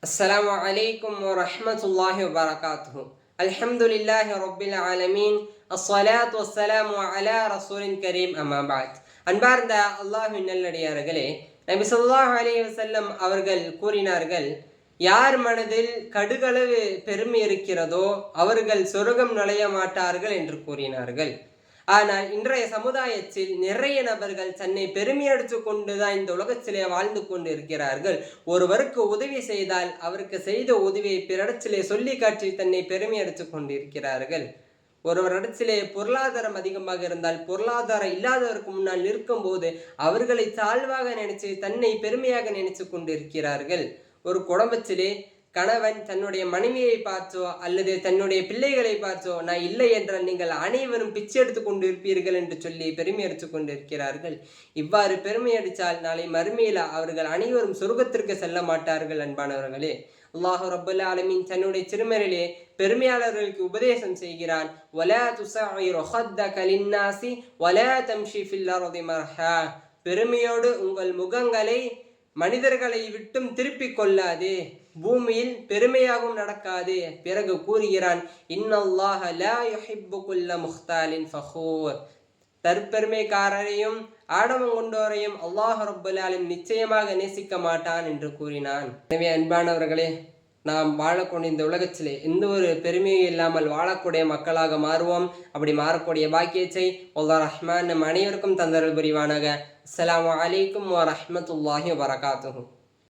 السلام عليكم ورحمة الله وبركاته. الحمد لله رب العالمين. الصلاة والسلام على رسول كريم أما بعد. அன்பார்ந்த அல்லாஹ்வின் நல்லடியார்களே, நபி ஸல்லல்லாஹு அலைஹி வஸல்லம் அவர்கள் கூறினார்கள், யார் மனதில் கடுகளவு பெருமை இருக்கிறதோ அவர்கள் சொர்க்கம் நுழைய மாட்டார்கள் என்று கூறினார்கள். ஆனால் இன்றைய சமுதாயத்தில் நிறைய நபர்கள் தன்னை பெருமை அடித்து கொண்டுதான் இந்த உலகத்திலே வாழ்ந்து கொண்டு இருக்கிறார்கள். ஒருவருக்கு உதவி செய்தால் அவருக்கு செய்த உதவியை பிறரிடத்திலே சொல்லி காட்டி தன்னை பெருமை அடித்து கொண்டிருக்கிறார்கள். ஒருவரிடத்திலே பொருளாதாரம் அதிகமாக இருந்தால் பொருளாதாரம் இல்லாதவருக்கு முன்னால் நிற்கும் போது அவர்களை தாழ்வாக நினைச்சு தன்னை பெருமையாக நினைச்சு கொண்டிருக்கிறார்கள். ஒரு குடும்பத்திலே கணவன் தன்னுடைய மனைவியை பார்த்தோ அல்லது தன்னுடைய பிள்ளைகளை பார்த்தோ, நான் இல்லை என்றால் நீங்கள் அனைவரும் பிச்சை எடுத்து கொண்டு இருப்பீர்கள் என்று சொல்லி பெருமை அடித்து கொண்டிருக்கிறார்கள். இவ்வாறு பெருமை அடித்தால் நாளை மறுமையில் அவர்கள் அனைவரும் சொர்க்கத்திற்கு செல்ல மாட்டார்கள். அன்பானவர்களே, அல்லாஹ் ரப்பல் ஆலமீன் தன்னுடைய திருமறையிலே பெருமையாளர்களுக்கு உபதேசம் செய்கிறான். வலா துஸஇர் ஹத்தக லின்னாஸி வலா தம்ஷி ஃபில் அர்தி மர்ஹா. பெருமையோடு உங்கள் முகங்களை மனிதர்களை விட்டும் திருப்பிக் கொள்ளாதே, பூமியில் பெருமையாகவும் நடக்காது. பிறகு கூறுகிறான், இன்னல்லாஹ லா யுஹிப்பு குல்ல முஹ்தாலின் ஃபஹூர். தற்பெருமைக்காரரையும் ஆடவம் கொண்டோரையும் அல்லாஹ் ரப்பல் ஆலமீன் நிச்சயமாக நேசிக்க மாட்டான் என்று கூறினான். எனவே அன்பானவர்களே, நாம் வாழக்கூடிய இந்த உலகத்திலே எந்த ஒரு பெருமையும் இல்லாமல் வாழக்கூடிய மக்களாக மாறுவோம். அப்படி மாறக்கூடிய பாக்கியத்தை அல்லாஹ் ரஹ்மான் நம் அனைவருக்கும் தந்தருள் புரிவானாக. அஸ்ஸலாமு அலைக்கும் வரஹ்மத்துல்லாஹி வபரகாத்துஹு.